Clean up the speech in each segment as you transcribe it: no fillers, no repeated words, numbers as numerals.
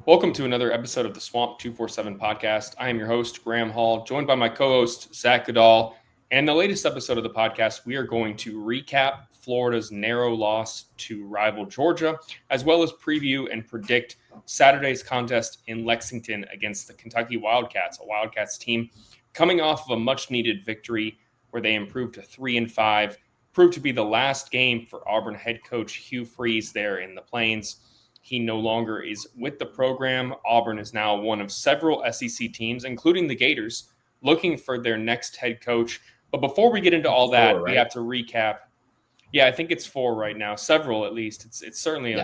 Welcome to another episode of the Swamp247 Podcast. I am your host, Graham Hall, joined by my co-host, Zach Goodall. And in the latest episode of the podcast, we are going to recap Florida's narrow loss to rival Georgia, as well as preview and predict Saturday's contest in Lexington against the Kentucky Wildcats, a Wildcats team coming off of a much-needed victory where they improved to 3-5, proved to be the last game for Auburn head coach Hugh Freeze there in the Plains. He no longer is with the program. Auburn is now one of several SEC teams, including the Gators, looking for their next head coach. But before we get into all that, right? We have to recap. Yeah, I think it's 4 right now, several at least. It's certainly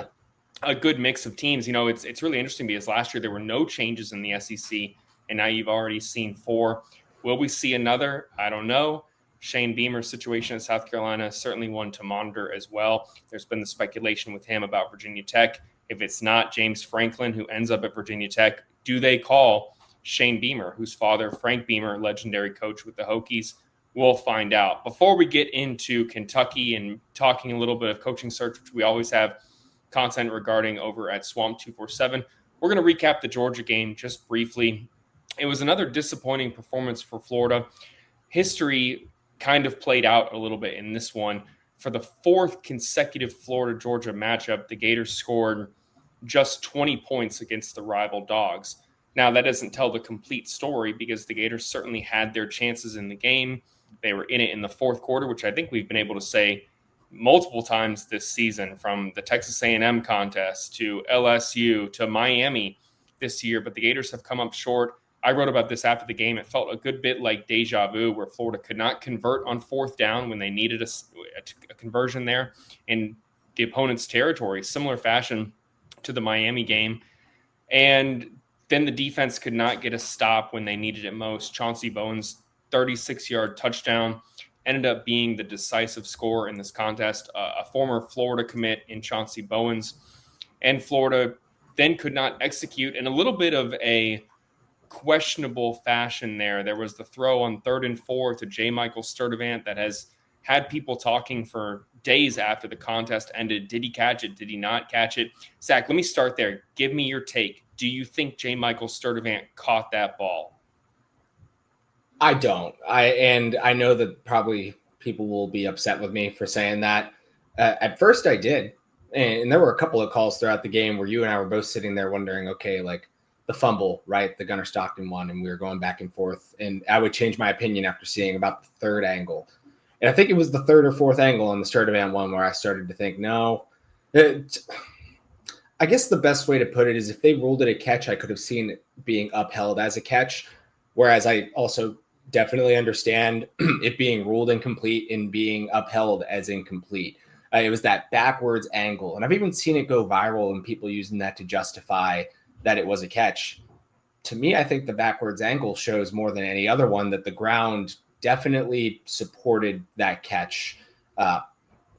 a good mix of teams. You know, it's really interesting because last year there were no changes in the SEC, and now you've already seen 4. Will we see another? I don't know. Shane Beamer's situation in South Carolina is certainly one to monitor as well. There's been the speculation with him about Virginia Tech. If it's not James Franklin, who ends up at Virginia Tech, do they call Shane Beamer, whose father, Frank Beamer, legendary coach with the Hokies? We'll find out. Before we get into Kentucky and talking a little bit of coaching search, which we always have content regarding over at Swamp247, we're going to recap the Georgia game just briefly. It was another disappointing performance for Florida. History kind of played out a little bit in this one. For the 4th consecutive Florida-Georgia matchup, the Gators scored just 20 points against the rival Dogs. Now, that doesn't tell the complete story because the Gators certainly had their chances in the game. They were in it in the 4th quarter, which I think we've been able to say multiple times this season, from the Texas A&M contest to LSU to Miami this year. But the Gators have come up short. I wrote about this after the game. It felt a good bit like deja vu, where Florida could not convert on 4th down when they needed a conversion there in the opponent's territory, similar fashion to the Miami game. And then the defense could not get a stop when they needed it most. Chauncey Bowen's 36-yard touchdown ended up being the decisive score in this contest. A former Florida commit in Chauncey Bowen's. And Florida then could not execute in a little bit of a questionable fashion there. There was the throw on 3rd and 4 to J. Michael Sturdivant that has had people talking for days after the contest ended. Did he catch it? Did he not catch it? Zach, let me start there. Give me your take. Do you think J. Michael Sturdivant caught that ball? I don't. I know that probably people will be upset with me for saying that. At first I did. And there were a couple of calls throughout the game where you and I were both sitting there wondering, okay, like, the fumble, right? The Gunnar Stockton one, and we were going back and forth. And I would change my opinion after seeing about the 3rd angle. And I think it was the 3rd or 4th angle on the Sturdivant one where I started to think, no. I guess the best way to put it is if they ruled it a catch, I could have seen it being upheld as a catch. Whereas I also definitely understand it being ruled incomplete and being upheld as incomplete. It was that backwards angle. And I've even seen it go viral and people using that to justify that it was a catch. To me, I think the backwards angle shows more than any other one that the ground definitely supported that catch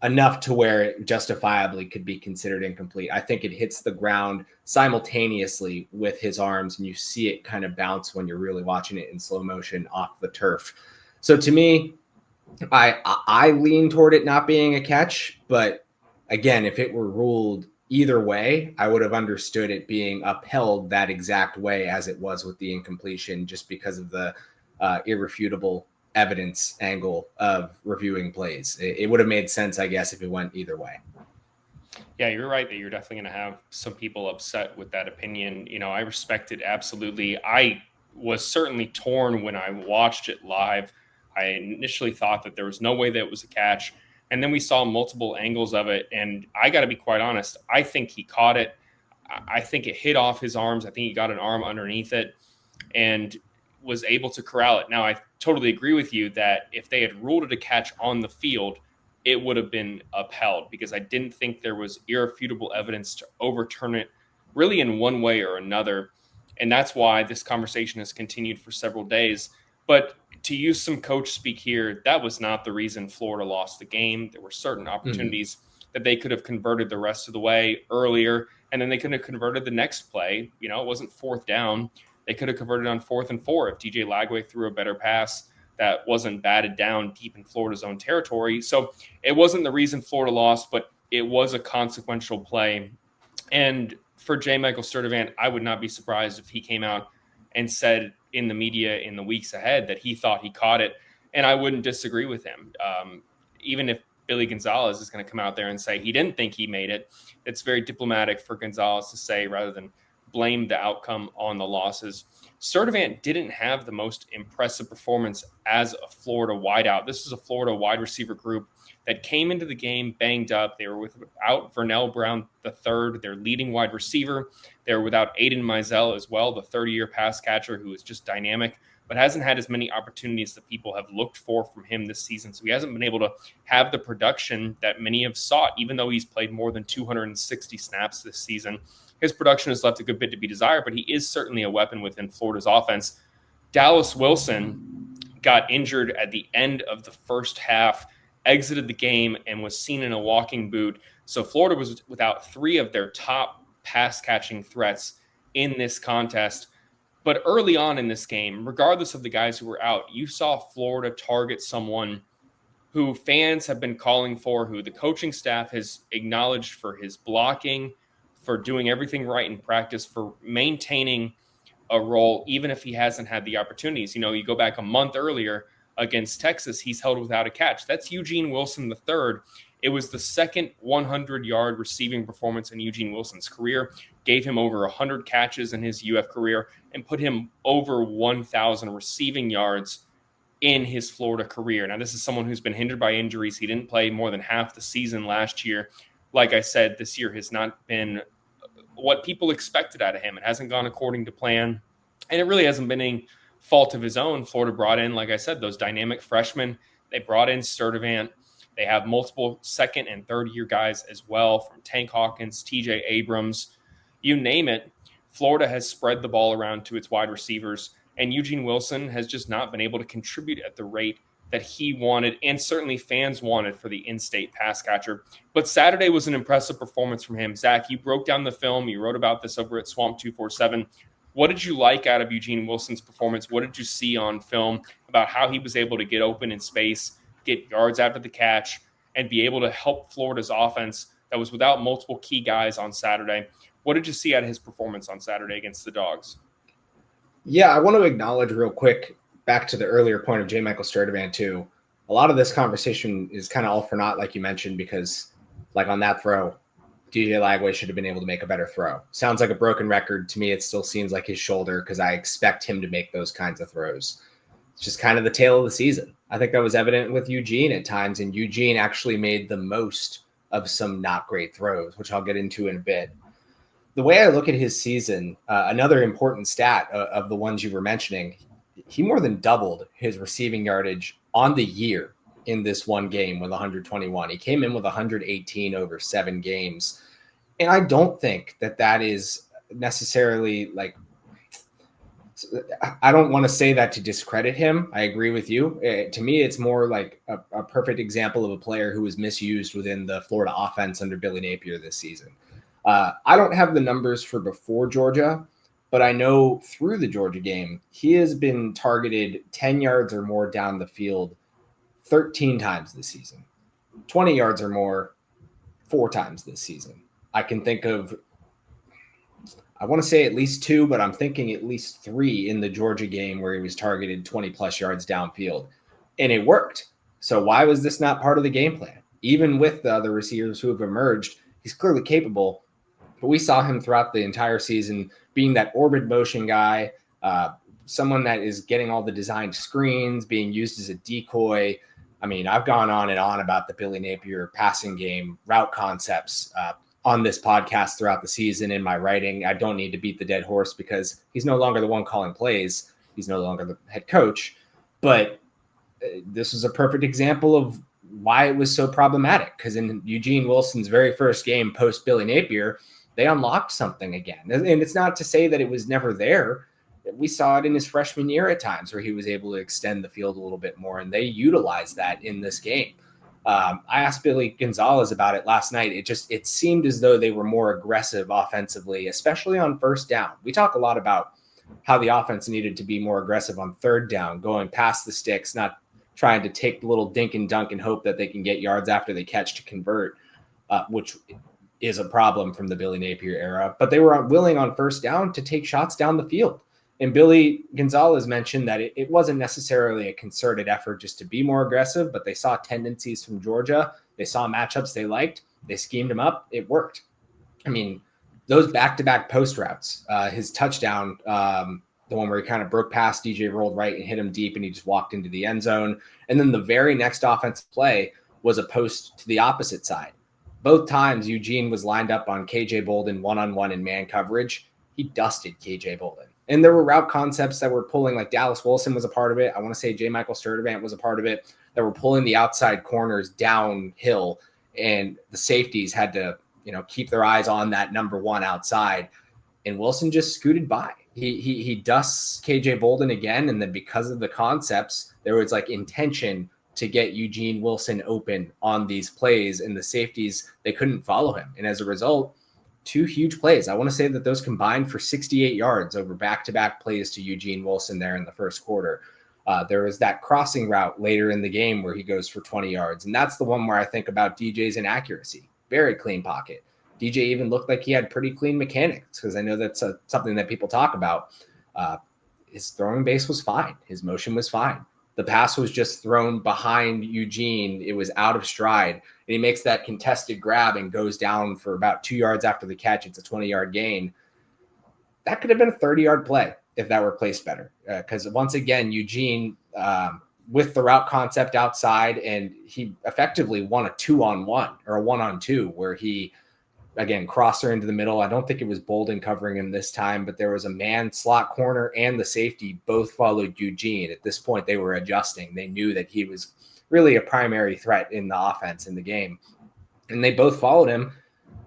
enough to where it justifiably could be considered incomplete. I think it hits the ground simultaneously with his arms, and you see it kind of bounce when you're really watching it in slow motion off the turf. So to me, I lean toward it not being a catch, but again, if it were ruled either way, I would have understood it being upheld that exact way as it was with the incompletion, just because of the irrefutable evidence angle of reviewing plays. It would have made sense, I guess, if it went either way. Yeah, you're right that you're definitely going to have some people upset with that opinion. You know, I respect it absolutely. I was certainly torn when I watched it live. I initially thought that there was no way that it was a catch. And then we saw multiple angles of it. And I got to be quite honest, I think he caught it. I think it hit off his arms. I think he got an arm underneath it and was able to corral it. Now, I totally agree with you that if they had ruled it a catch on the field, it would have been upheld, because I didn't think there was irrefutable evidence to overturn it really in one way or another. And that's why this conversation has continued for several days. But to use some coach speak here, that was not the reason Florida lost the game. There were certain opportunities that they could have converted the rest of the way earlier, and then they could have converted the next play. You know, it wasn't 4th down. They could have converted on 4th and 4 if DJ Lagway threw a better pass that wasn't batted down deep in Florida's own territory. So it wasn't the reason Florida lost, but it was a consequential play. And for J. Michael Sturdivant, I would not be surprised if he came out and said in the media in the weeks ahead that he thought he caught it. And I wouldn't disagree with him. Even if Billy Gonzalez is going to come out there and say he didn't think he made it, it's very diplomatic for Gonzalez to say rather than blame the outcome on the losses. Sturdivant didn't have the most impressive performance as a Florida wideout. This is a Florida wide receiver group that came into the game banged up. They were without Vernell Brown III, their leading wide receiver. They were without Aiden Mizell as well, the 30-year pass catcher who is just dynamic, but hasn't had as many opportunities that people have looked for from him this season. So he hasn't been able to have the production that many have sought, even though he's played more than 260 snaps this season. His production has left a good bit to be desired, but he is certainly a weapon within Florida's offense. Dallas Wilson got injured at the end of the first half, exited the game, and was seen in a walking boot. So Florida was without three of their top pass-catching threats in this contest. But early on in this game, regardless of the guys who were out, you saw Florida target someone who fans have been calling for, who the coaching staff has acknowledged for his blocking, for doing everything right in practice, for maintaining a role, even if he hasn't had the opportunities. You know, you go back a month earlier against Texas, he's held without a catch. That's Eugene Wilson III. It was the second 100-yard receiving performance in Eugene Wilson's career, gave him over 100 catches in his UF career, and put him over 1,000 receiving yards in his Florida career. Now, this is someone who's been hindered by injuries. He didn't play more than half the season last year. Like I said, this year has not been what people expected out of him. It hasn't gone according to plan, and it really hasn't been any fault of his own. Florida brought in, like I said, those dynamic freshmen. They brought in Sturdivant. They have multiple second and third year guys as well, from Tank Hawkins, TJ Abrams, you name it. Florida has spread the ball around to its wide receivers, and Eugene Wilson has just not been able to contribute at the rate that he wanted, and certainly fans wanted for the in-state pass catcher. But Saturday was an impressive performance from him. Zach, you broke down the film. You wrote about this over at Swamp247. What did you like out of Eugene Wilson's performance? What did you see on film about how he was able to get open in space, get yards after the catch, and be able to help Florida's offense that was without multiple key guys on Saturday? What did you see out of his performance on Saturday against the Dogs? Yeah, I want to acknowledge real quick, back to the earlier point of J. Michael Sturdivant too. A lot of this conversation is kind of all for naught, like you mentioned, because like on that throw, DJ Lagway should have been able to make a better throw. Sounds like a broken record. To me, it still seems like his shoulder, because I expect him to make those kinds of throws. It's just kind of the tale of the season. I think that was evident with Eugene at times, and Eugene actually made the most of some not great throws, which I'll get into in a bit. The way I look at his season, another important stat of the ones you were mentioning, he more than doubled his receiving yardage on the year in this one game with 121. He came in with 118 over 7 games. And I don't think that is necessarily like, I don't want to say that to discredit him. I agree with you. To me, it's more like a perfect example of a player who was misused within the Florida offense under Billy Napier this season. I don't have the numbers for before Georgia, but I know through the Georgia game, he has been targeted 10 yards or more down the field 13 times this season, 20 yards or more 4 times this season. I can think of, I want to say at least 2, but I'm thinking at least 3 in the Georgia game where he was targeted 20 plus yards downfield, and it worked. So why was this not part of the game plan? Even with the other receivers who have emerged, he's clearly capable. But we saw him throughout the entire season being that orbit motion guy, someone that is getting all the designed screens, being used as a decoy. I mean, I've gone on and on about the Billy Napier passing game route concepts on this podcast throughout the season in my writing. I don't need to beat the dead horse because he's no longer the one calling plays. He's no longer the head coach. But this is a perfect example of why it was so problematic, because in Eugene Wilson's very first game post Billy Napier, they unlocked something again. And it's not to say that it was never there. We saw it in his freshman year at times where he was able to extend the field a little bit more, and they utilized that in this game. I asked Billy Gonzalez about it last night. It seemed as though they were more aggressive offensively, especially on first down. We talk a lot about how the offense needed to be more aggressive on third down, going past the sticks, not trying to take the little dink and dunk and hope that they can get yards after they catch to convert, which is a problem from the Billy Napier era, but they were willing on first down to take shots down the field. And Billy Gonzalez mentioned that it wasn't necessarily a concerted effort just to be more aggressive, but they saw tendencies from Georgia. They saw matchups they liked. They schemed them up. It worked. I mean, those back-to-back post routes, his touchdown, the one where he kind of broke past DJ, rolled right and hit him deep, and he just walked into the end zone. And then the very next offensive play was a post to the opposite side. Both times Eugene was lined up on KJ Bolden one-on-one in man coverage. He dusted KJ Bolden. And there were route concepts that were pulling, like Dallas Wilson was a part of it. I want to say J. Michael Sturdivant was a part of it, that were pulling the outside corners downhill, and the safeties had to, keep their eyes on that number one outside. And Wilson just scooted by. He dusts KJ Bolden again, and then because of the concepts, there was like intention to get Eugene Wilson open on these plays, and the safeties, they couldn't follow him. And as a result, 2 huge plays. I want to say that those combined for 68 yards over back-to-back plays to Eugene Wilson there in the first quarter. There was that crossing route later in the game where he goes for 20 yards. And that's the one where I think about DJ's inaccuracy. Very clean pocket. DJ even looked like he had pretty clean mechanics, because I know that's something that people talk about. His throwing base was fine. His motion was fine. The pass was just thrown behind Eugene. It was out of stride. And he makes that contested grab and goes down for about 2 yards after the catch. It's a 20-yard gain. That could have been a 30-yard play if that were placed better. Because once again, Eugene, with the route concept outside, and he effectively won a 2-on-1 or a 1-on-2 where he, again, crosser into the middle. I don't think it was Bolden covering him this time, but there was a man slot corner and the safety both followed Eugene. At this point, they were adjusting. They knew that he was really a primary threat in the offense in the game. And they both followed him.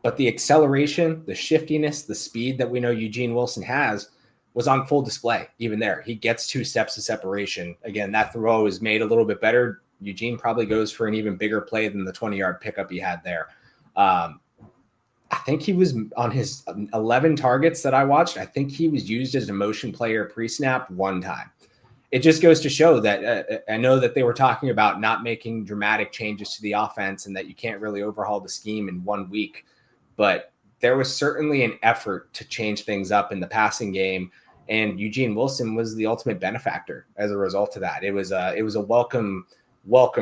But the acceleration, the shiftiness, the speed that we know Eugene Wilson has was on full display even there. He gets 2 steps of separation. Again, that throw is made a little bit better. Eugene probably goes for an even bigger play than the 20-yard pickup he had there. I think he was on his 11 targets that I watched. I think he was used as a motion player pre-snap 1 time. It just goes to show that I know that they were talking about not making dramatic changes to the offense and that you can't really overhaul the scheme in 1 week, but there was certainly an effort to change things up in the passing game. And Eugene Wilson was the ultimate benefactor as a result of that. It was a welcome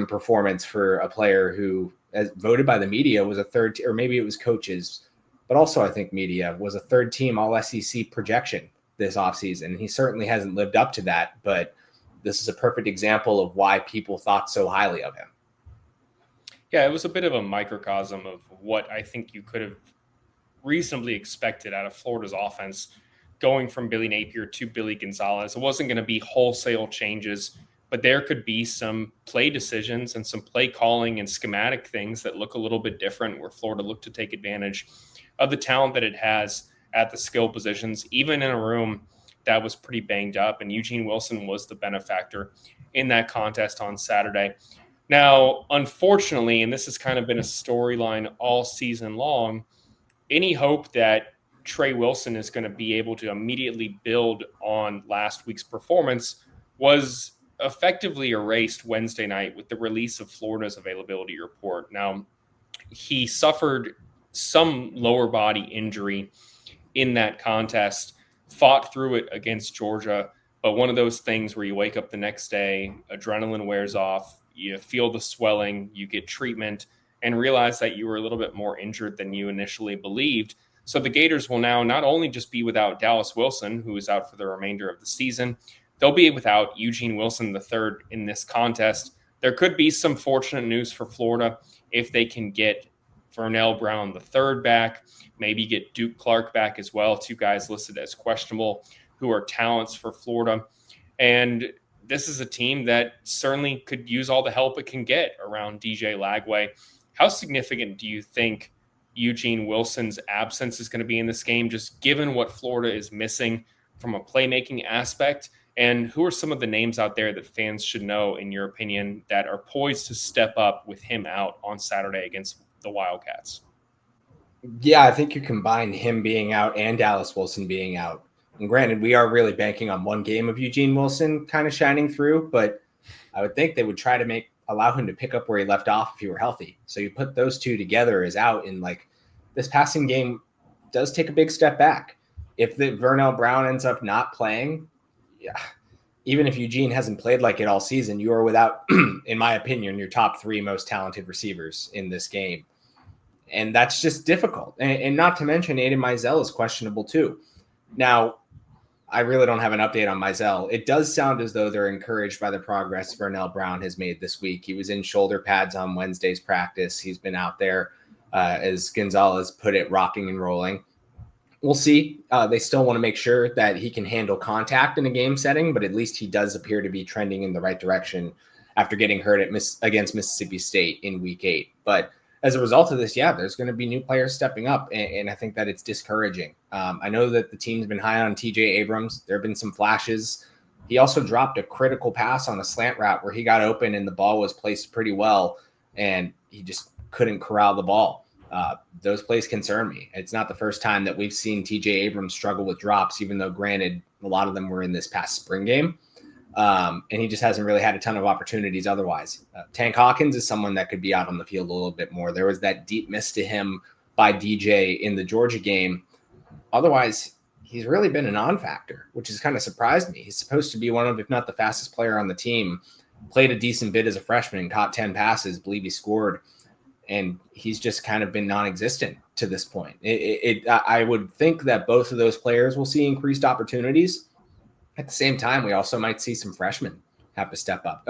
performance for a player who, as voted by the media, was a third, or maybe it was coaches, but also I think media, was a third team all SEC projection this offseason. He certainly hasn't lived up to that, but this is a perfect example of why people thought so highly of him. Yeah, it was a bit of a microcosm of what I think you could have reasonably expected out of Florida's offense going from Billy Napier to Billy Gonzalez. It wasn't going to be wholesale changes, but there could be some play decisions and some play calling and schematic things that look a little bit different, where Florida looked to take advantage of the talent that it has at the skill positions, even in a room that was pretty banged up. And Eugene Wilson was the benefactor in that contest on Saturday. Now, unfortunately, and this has kind of been a storyline all season long, any hope that Trey Wilson is going to be able to immediately build on last week's performance was effectively erased Wednesday night with the release of Florida's availability report. Now, he suffered some lower body injury in that contest, fought through it against Georgia, but one of those things where you wake up the next day, adrenaline wears off, you feel the swelling, you get treatment, and realize that you were a little bit more injured than you initially believed. So the Gators will now not only just be without Dallas Wilson, who is out for the remainder of the season, they'll be without Eugene Wilson III in this contest. There could be some fortunate news for Florida if they can get Vernell Brown III back, maybe get Duke Clark back as well, 2 guys listed as questionable who are talents for Florida. And this is a team that certainly could use all the help it can get around DJ Lagway. How significant do you think Eugene Wilson's absence is going to be in this game, just given what Florida is missing from a playmaking aspect? And who are some of the names out there that fans should know, in your opinion, that are poised to step up with him out on Saturday against the Wildcats? Yeah, I think you combine him being out and Dallas Wilson being out. And granted, we are really banking on 1 game of Eugene Wilson kind of shining through, but I would think they would try to allow him to pick up where he left off if he were healthy. So you put those 2 together as out in this passing game does take a big step back. If the Vernell Brown ends up not playing, yeah, even if Eugene hasn't played like it all season, you are without, in my opinion, your top 3 most talented receivers in this game. And that's just difficult. And not to mention Aiden Mizell is questionable too. Now, I really don't have an update on Mizell. It does sound as though they're encouraged by the progress Vernell Brown has made this week. He was in shoulder pads on Wednesday's practice. He's been out there, as Gonzalez put it, rocking and rolling. We'll see. They still want to make sure that he can handle contact in a game setting, but at least he does appear to be trending in the right direction after getting hurt against Mississippi State in week 8. But as a result of this, there's going to be new players stepping up, and I think that it's discouraging. I know that the team's been high on TJ Abrams. There have been some flashes. He also dropped a critical pass on a slant route where he got open and the ball was placed pretty well, and he just couldn't corral the ball. Those plays concern me. It's not the first time that we've seen TJ Abrams struggle with drops, even though, granted, a lot of them were in this past spring game. And he just hasn't really had a ton of opportunities otherwise. Tank Hawkins is someone that could be out on the field a little bit more. There was that deep miss to him by DJ in the Georgia game. Otherwise, he's really been a non-factor, which has kind of surprised me. He's supposed to be one of, if not the fastest player on the team, played a decent bit as a freshman, caught 10 passes, believe he scored. And he's just kind of been non-existent to this point. I would think that both of those players will see increased opportunities. At the same time, we also might see some freshmen have to step up.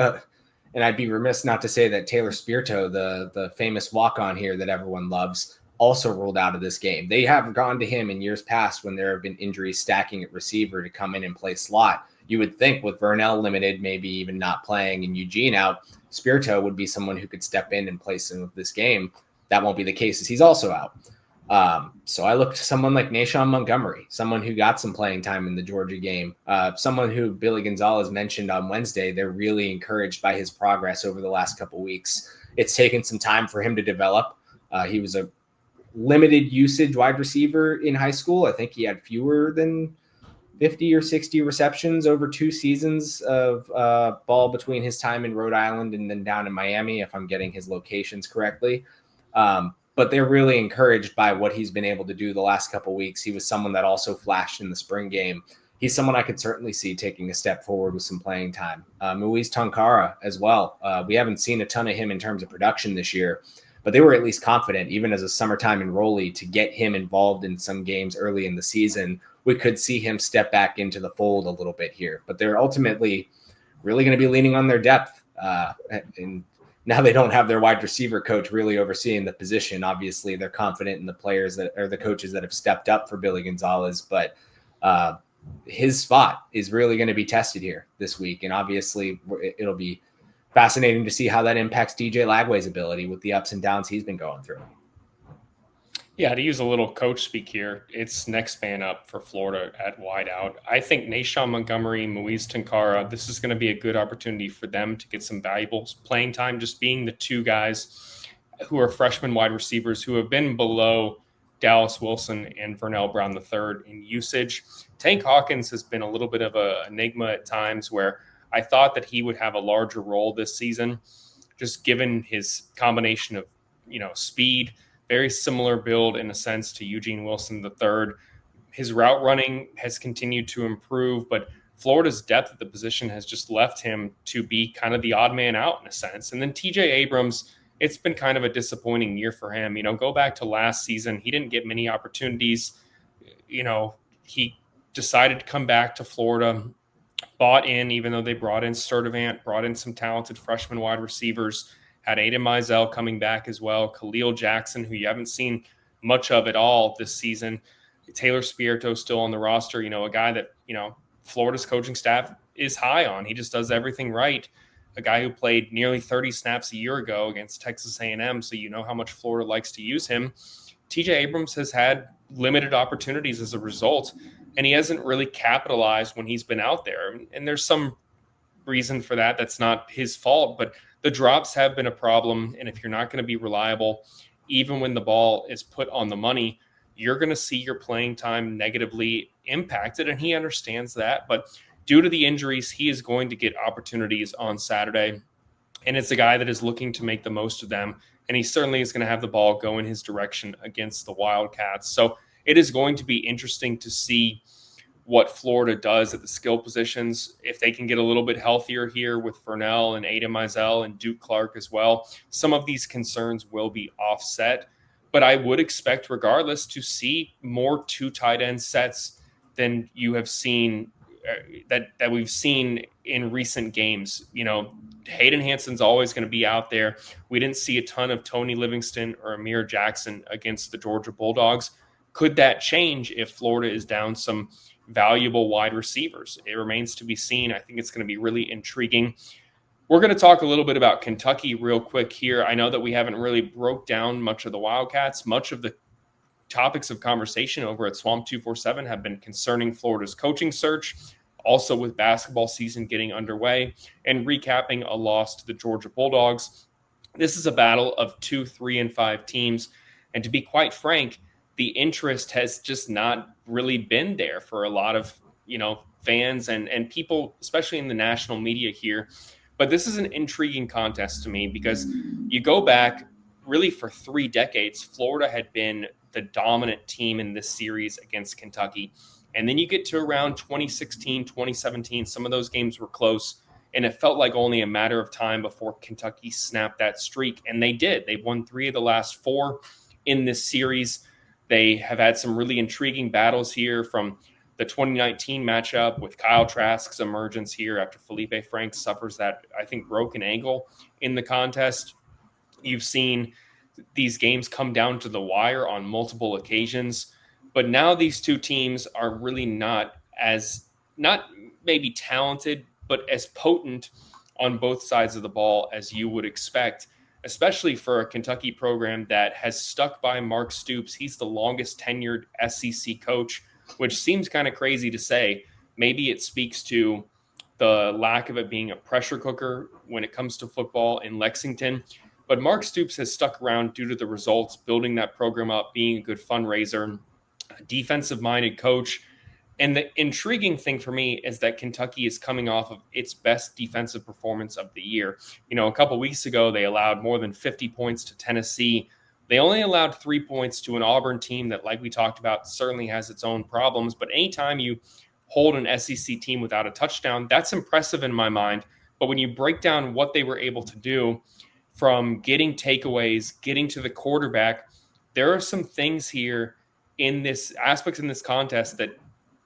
And I'd be remiss not to say that Taylor Spirito, the famous walk-on here that everyone loves, also ruled out of this game. They have gone to him in years past when there have been injuries stacking at receiver to come in and play slot. You would think with Vernell limited, maybe even not playing, and Eugene out, Spirito would be someone who could step in and play some of this game. That won't be the case as he's also out. So I look to someone like Nashawn Montgomery, someone who got some playing time in the Georgia game, someone who Billy Gonzalez mentioned on Wednesday. They're really encouraged by his progress over the last couple of weeks. It's taken some time for him to develop. He was a limited usage wide receiver in high school. I think he had fewer than 50 or 60 receptions over 2 seasons of ball between his time in Rhode Island and then down in Miami, if I'm getting his locations correctly. But they're really encouraged by what he's been able to do the last couple of weeks. He was someone that also flashed in the spring game. He's someone I could certainly see taking a step forward with some playing time. Moise Tonkara as well. We haven't seen a ton of him in terms of production this year, but they were at least confident, even as a summertime enrollee, to get him involved in some games early in the season. We could see him step back into the fold a little bit here, but they're ultimately really going to be leaning on their depth. And now they don't have their wide receiver coach really overseeing the position. Obviously, they're confident in the players that are the coaches that have stepped up for Billy Gonzalez, but his spot is really going to be tested here this week. And obviously it'll be fascinating to see how that impacts DJ Lagway's ability with the ups and downs he's been going through. Yeah, to use a little coach speak here, it's next man up for Florida at wideout. I think Nashawn Montgomery, Moise Tonkara, this is going to be a good opportunity for them to get some valuable playing time, just being the 2 guys who are freshman wide receivers who have been below Dallas Wilson and Vernell Brown III in usage. Tank Hawkins has been a little bit of an enigma at times, where I thought that he would have a larger role this season, just given his combination of, speed, very similar build in a sense to Eugene Wilson III. His route running has continued to improve, but Florida's depth at the position has just left him to be kind of the odd man out in a sense. And then TJ Abrams, it's been kind of a disappointing year for him. Go back to last season, he didn't get many opportunities. He decided to come back to Florida, bought in, even though they brought in Sturdivant, brought in some talented freshman wide receivers, had Aiden Mizell coming back as well, Khalil Jackson, who you haven't seen much of at all this season, Taylor Spirito still on the roster, a guy that, Florida's coaching staff is high on. He just does everything right. A guy who played nearly 30 snaps a year ago against Texas A&M, so you know how much Florida likes to use him. TJ Abrams has had limited opportunities as a result, and he hasn't really capitalized when he's been out there. And there's some reason for that. That's not his fault, but the drops have been a problem. And if you're not going to be reliable, even when the ball is put on the money, you're going to see your playing time negatively impacted. And he understands that. But due to the injuries, he is going to get opportunities on Saturday. And it's a guy that is looking to make the most of them and he certainly is going to have the ball go in his direction against the Wildcats. So it is going to be interesting to see what Florida does at the skill positions. If they can get a little bit healthier here with Vernell and Ada Mizell and Duke Clark as well, some of these concerns will be offset. But I would expect, regardless, to see more 2 tight end sets than you have seen that we've seen in recent games. Hayden Hanson's always going to be out there. We didn't see a ton of Tony Livingston or Amir Jackson against the Georgia Bulldogs. Could that change if Florida is down some valuable wide receivers? It remains to be seen. I think it's going to be really intriguing. We're going to talk a little bit about Kentucky real quick here. I know that we haven't really broke down much of the Wildcats. Much of the topics of conversation over at Swamp247 have been concerning Florida's coaching search, also with basketball season getting underway, and recapping a loss to the Georgia Bulldogs. This is a battle of 2, 3, and 5 teams. And to be quite frank, the interest has just not really been there for a lot of, fans and people, especially in the national media here. But this is an intriguing contest to me because you go back really for 3 decades, Florida had been the dominant team in this series against Kentucky. And then you get to around 2016, 2017, some of those games were close, and it felt like only a matter of time before Kentucky snapped that streak. And they did. They've won 3 of the last 4 in this series. They have had some really intriguing battles here, from the 2019 matchup with Kyle Trask's emergence here after Felipe Franks suffers that, I think, broken ankle in the contest. You've seen these games come down to the wire on multiple occasions. But now these 2 teams are really not maybe talented, but as potent on both sides of the ball as you would expect, especially for a Kentucky program that has stuck by Mark Stoops. He's the longest tenured SEC coach, which seems kind of crazy to say. Maybe it speaks to the lack of it being a pressure cooker when it comes to football in Lexington. But Mark Stoops has stuck around due to the results, building that program up, being a good fundraiser, a defensive-minded coach. And the intriguing thing for me is that Kentucky is coming off of its best defensive performance of the year. A couple weeks ago, they allowed more than 50 points to Tennessee. They only allowed 3 points to an Auburn team that, like we talked about, certainly has its own problems. But anytime you hold an SEC team without a touchdown, that's impressive in my mind. But when you break down what they were able to do, from getting takeaways, getting to the quarterback, there are some things here in this aspects in this contest that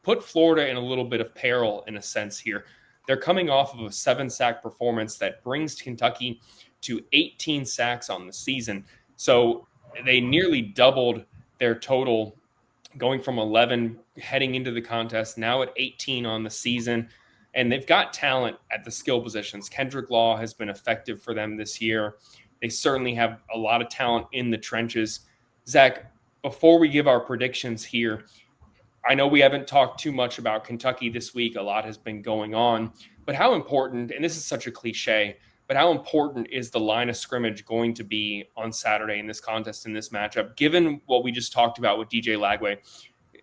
put Florida in a little bit of peril in a sense here. They're coming off of a 7-sack performance that brings Kentucky to 18 sacks on the season. So they nearly doubled their total, going from 11 heading into the contest, now at 18 on the season. And they've got talent at the skill positions. Kendrick Law has been effective for them this year. They certainly have a lot of talent in the trenches. Zach, before we give our predictions here, I know we haven't talked too much about Kentucky this week. A lot has been going on. But how important, and this is such a cliche, but how important is the line of scrimmage going to be on Saturday in this contest, in this matchup, given what we just talked about with DJ Lagway?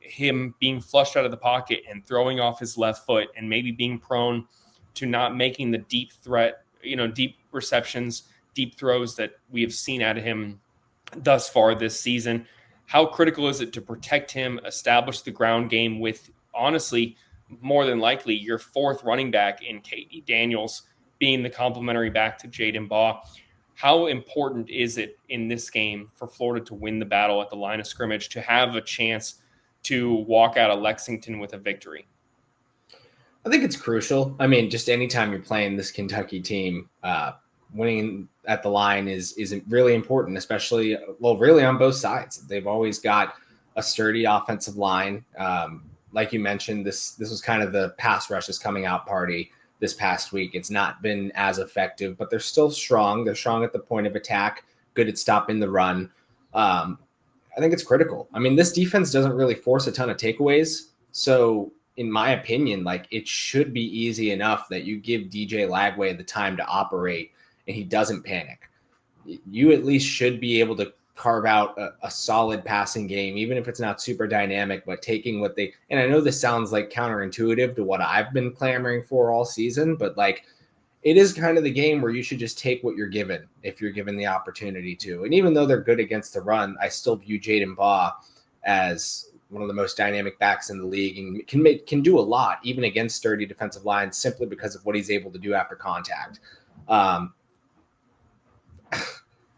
Him being flushed out of the pocket and throwing off his left foot and maybe being prone to not making the deep threat, deep receptions, deep throws that we have seen out of him thus far this season. How critical is it to protect him, establish the ground game with, honestly, more than likely your 4th running back in Katie Daniels being the complementary back to Jaden Baugh? How important is it in this game for Florida to win the battle at the line of scrimmage, to have a chance to walk out of Lexington with a victory? I think it's crucial. I mean, just anytime you're playing this Kentucky team, winning at the line is really important, especially, really on both sides. They've always got a sturdy offensive line. Like you mentioned, this was kind of the pass rushes coming out party this past week. It's not been as effective, but they're still strong. They're strong at the point of attack, good at stopping the run. I think it's critical. I mean, this defense doesn't really force a ton of takeaways. So in my opinion, it should be easy enough that you give DJ Lagway the time to operate and he doesn't panic. You at least should be able to carve out a solid passing game, even if it's not super dynamic, but taking what they, and I know this sounds like counterintuitive to what I've been clamoring for all season, but it is kind of the game where you should just take what you're given if you're given the opportunity to. And even though they're good against the run, I still view Jaden Baugh as one of the most dynamic backs in the league and can do a lot even against sturdy defensive lines simply because of what he's able to do after contact. I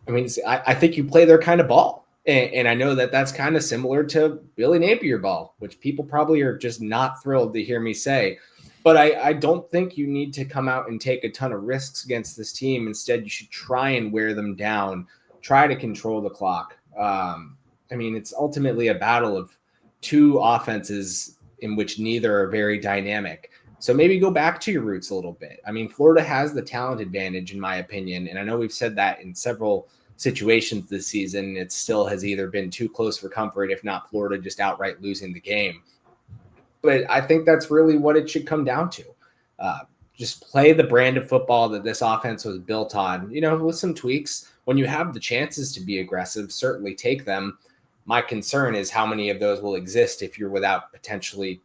mean, I think you play their kind of ball. And I know that that's kind of similar to Billy Napier ball, which people probably are just not thrilled to hear me say. But I don't think you need to come out and take a ton of risks against this team. Instead, you should try and wear them down, try to control the clock. I mean, it's ultimately a battle of two offenses in which neither are very dynamic. So maybe go back to your roots a little bit. I mean, Florida has the talent advantage, in my opinion. And I know we've said that in several situations this season. It still has either been too close for comfort, if not Florida just outright losing the game. But I think that's really what it should come down to. Just play the brand of football that this offense was built on, with some tweaks. When you have the chances to be aggressive, certainly take them. My concern is how many of those will exist if you're without potentially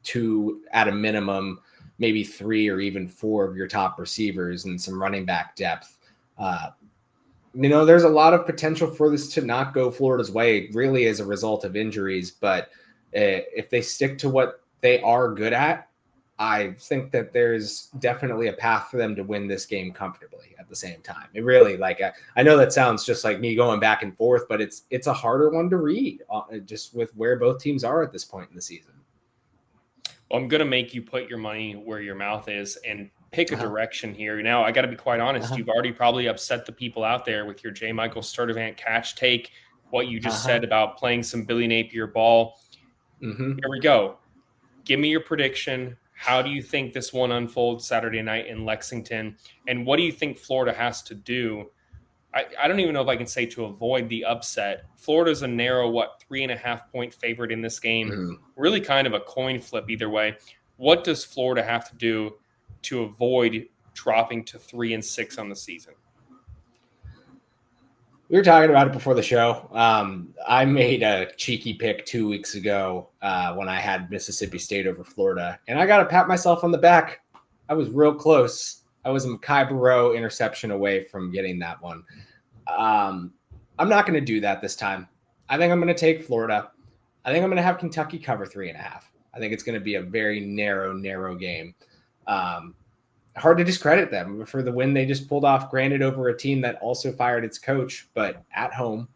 two, at a minimum, maybe three or even four of your top receivers and some running back depth. There's a lot of potential for this to not go Florida's way, really, as a result of injuries. But if they stick to what they are good at, I think that there's definitely a path for them to win this game comfortably at the same time. It really, I know that sounds just like me going back and forth, but it's a harder one to read just with where both teams are at this point in the season. Well, I'm going to make you put your money where your mouth is and pick a direction here. Now, I got to be quite honest. You've already probably upset the people out there with your J. Michael Sturdivant catch take, what you just said about playing some Billy Napier ball. Here we go. Give me your prediction. How do you think this one unfolds Saturday night in Lexington? And what do you think Florida has to do? I don't even know if I can say to avoid the upset. Florida's a narrow, 3.5-point favorite in this game. Really kind of a coin flip either way. What does Florida have to do to avoid dropping to 3-6 on the season? We were talking about it before the show. I made a cheeky pick 2 weeks ago when I had Mississippi State over Florida, and I got to pat myself on the back. I was real close. I was a Mekhi Barrow interception away from getting that one. I'm not going to do that this time. I think I'm going to take Florida. I think I'm going to have Kentucky cover 3.5. I think it's going to be a very narrow game. Hard to discredit them for the win they just pulled off, granted over a team that also fired its coach, but at home,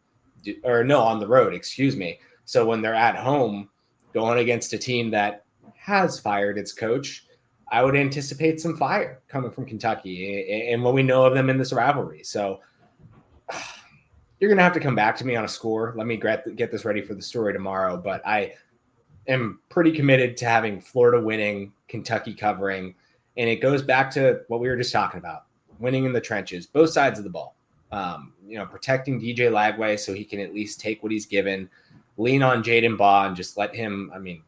on the road, excuse me. So when they're at home going against a team that has fired its coach, I would anticipate some fire coming from Kentucky and what we know of them in this rivalry. So you're going to have to come back to me on a score. Let me get this ready for the story tomorrow, but I am pretty committed to having Florida winning, Kentucky covering. And it goes back to what we were just talking about, winning in the trenches, both sides of the ball. Protecting DJ Lagway so he can at least take what he's given, lean on Jaden Baugh and just let him. I mean,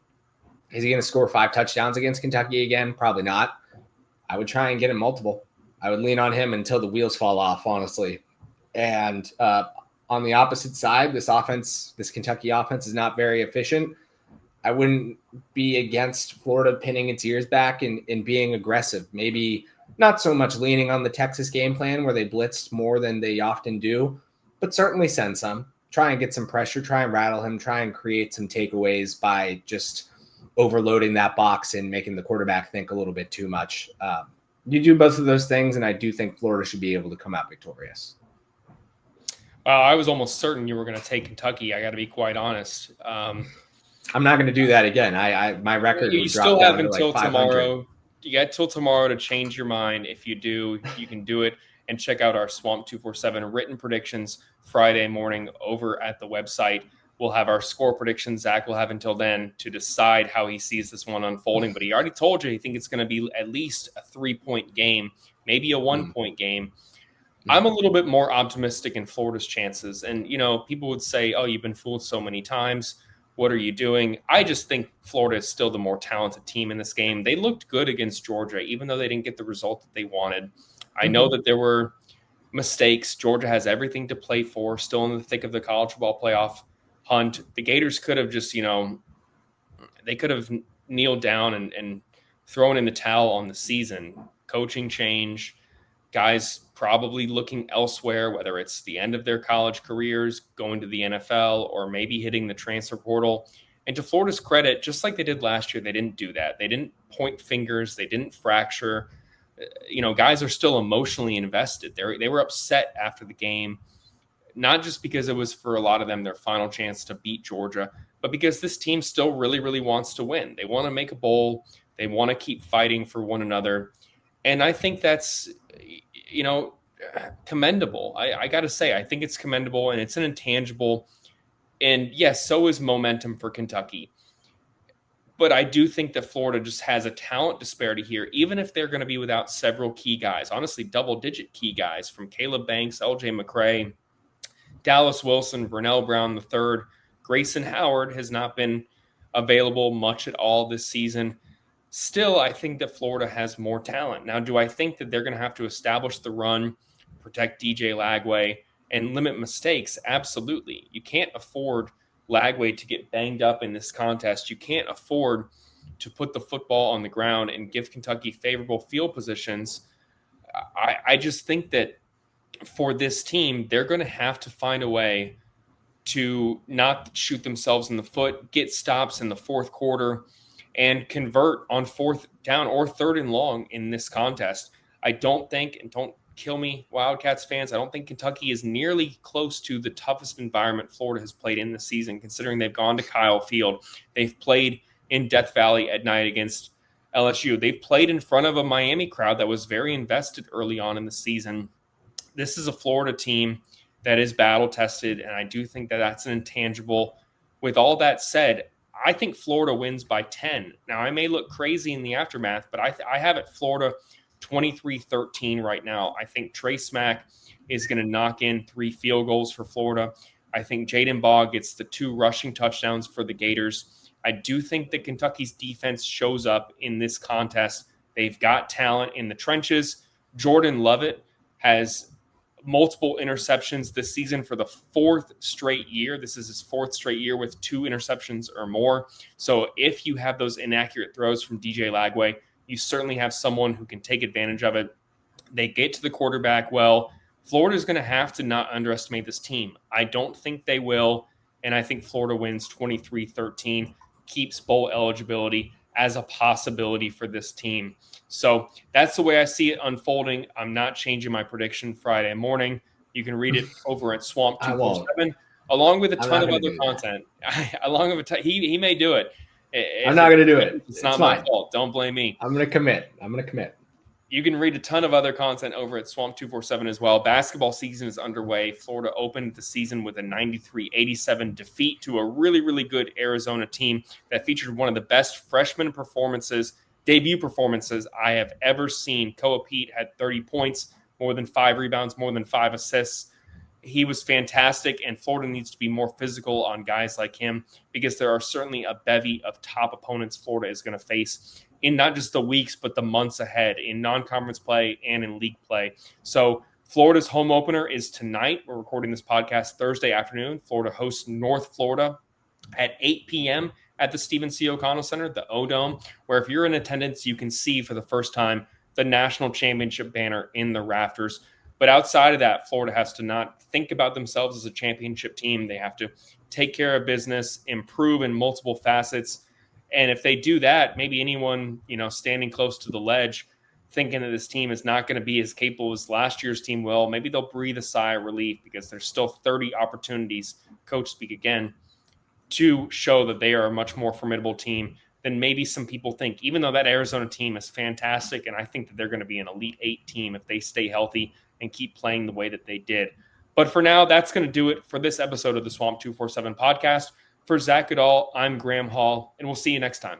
is he going to score 5 touchdowns against Kentucky again? Probably not. I would try and get him multiple. I would lean on him until the wheels fall off, honestly. And on the opposite side, this Kentucky offense is not very efficient. I wouldn't be against Florida pinning its ears back and being aggressive. Maybe not so much leaning on the Texas game plan where they blitzed more than they often do, but certainly send some. Try and get some pressure, try and rattle him, try and create some takeaways by just overloading that box and making the quarterback think a little bit too much. You do both of those things, and I do think Florida should be able to come out victorious. I was almost certain you were going to take Kentucky. I got to be quite honest. I'm not going to do that again. My record. You still have until tomorrow. You got till tomorrow to change your mind. If you do, you can do it and check out our Swamp247 written predictions Friday morning over at the website. We'll have our score predictions. Zach will have until then to decide how he sees this one unfolding. But he already told you he thinks it's going to be at least a 3-point game, maybe a 1-point game. I'm a little bit more optimistic in Florida's chances. And, people would say, oh, you've been fooled so many times. What are you doing? I just think Florida is still the more talented team in this game. They looked good against Georgia, even though they didn't get the result that they wanted. I know that there were mistakes. Georgia has everything to play for, still in the thick of the college football playoff hunt. The Gators could have just, they could have kneeled down and thrown in the towel on the season coaching change, guys probably looking elsewhere, whether it's the end of their college careers, going to the NFL, or maybe hitting the transfer portal. And to Florida's credit, just like they did last year, they didn't do that. They didn't point fingers. They didn't fracture. Guys are still emotionally invested. They were upset after the game, not just because it was for a lot of them their final chance to beat Georgia, but because this team still really, really wants to win. They want to make a bowl. They want to keep fighting for one another. And I think that's, commendable. I got to say, I think it's commendable, and it's an intangible. And yes, so is momentum for Kentucky. But I do think that Florida just has a talent disparity here, even if they're going to be without several key guys, honestly, double-digit key guys from Caleb Banks, LJ McCray, Dallas Wilson, Vernell Brown III. Grayson Howard has not been available much at all this season. Still, I think that Florida has more talent. Now, do I think that they're going to have to establish the run, protect DJ Lagway, and limit mistakes? Absolutely. You can't afford Lagway to get banged up in this contest. You can't afford to put the football on the ground and give Kentucky favorable field positions. I just think that for this team, they're going to have to find a way to not shoot themselves in the foot, get stops in the fourth quarter, and convert on fourth down or third and long in this contest. I don't think, and don't kill me, Wildcats fans, I don't think Kentucky is nearly close to the toughest environment Florida has played in the season, considering they've gone to Kyle Field. They've played in Death Valley at night against LSU. They've played in front of a Miami crowd that was very invested early on in the season. This is a Florida team that is battle-tested, and I do think that that's an intangible. With all that said, I think Florida wins by 10. Now, I may look crazy in the aftermath, but I have it Florida 23-13 right now. I think Trey Smack is going to knock in 3 field goals for Florida. I think Jaden Baugh gets the 2 rushing touchdowns for the Gators. I do think that Kentucky's defense shows up in this contest. They've got talent in the trenches. Jordan Lovett has multiple interceptions this season for the 4th straight year. This is his 4th straight year with 2 interceptions or more. So if you have those inaccurate throws from DJ Lagway, you certainly have someone who can take advantage of it. They get to the quarterback well. Florida is going to have to not underestimate this team. I don't think they will, and I think Florida wins 23-13, keeps bowl eligibility as a possibility for this team. So that's the way I see it unfolding. I'm not changing my prediction Friday morning. You can read it over at Swamp247, along with a ton of other content. He may do it. I'm not going to do it. It's not my fault. Don't blame me. I'm going to commit. You can read a ton of other content over at Swamp247 as well. Basketball season is underway. Florida opened the season with a 93-87 defeat to a really, really good Arizona team that featured one of the best freshman debut performances I have ever seen. Koa Pete had 30 points, more than 5 rebounds, more than 5 assists. He was fantastic, and Florida needs to be more physical on guys like him because there are certainly a bevy of top opponents Florida is going to face in not just the weeks, but the months ahead in non-conference play and in league play. So Florida's home opener is tonight. We're recording this podcast Thursday afternoon. Florida hosts North Florida at 8 p.m. at the Stephen C. O'Connell Center, the O-Dome, where if you're in attendance, you can see for the first time the national championship banner in the rafters. But outside of that, Florida has to not think about themselves as a championship team. They have to take care of business, improve in multiple facets. And if they do that, maybe anyone, standing close to the ledge thinking that this team is not going to be as capable as last year's team will, maybe they'll breathe a sigh of relief because there's still 30 opportunities, coach speak again, to show that they are a much more formidable team than maybe some people think, even though that Arizona team is fantastic. And I think that they're going to be an Elite 8 team if they stay healthy and keep playing the way that they did. But for now, that's going to do it for this episode of the Swamp247 podcast. For Zach Goodall, I'm Graham Hall, and we'll see you next time.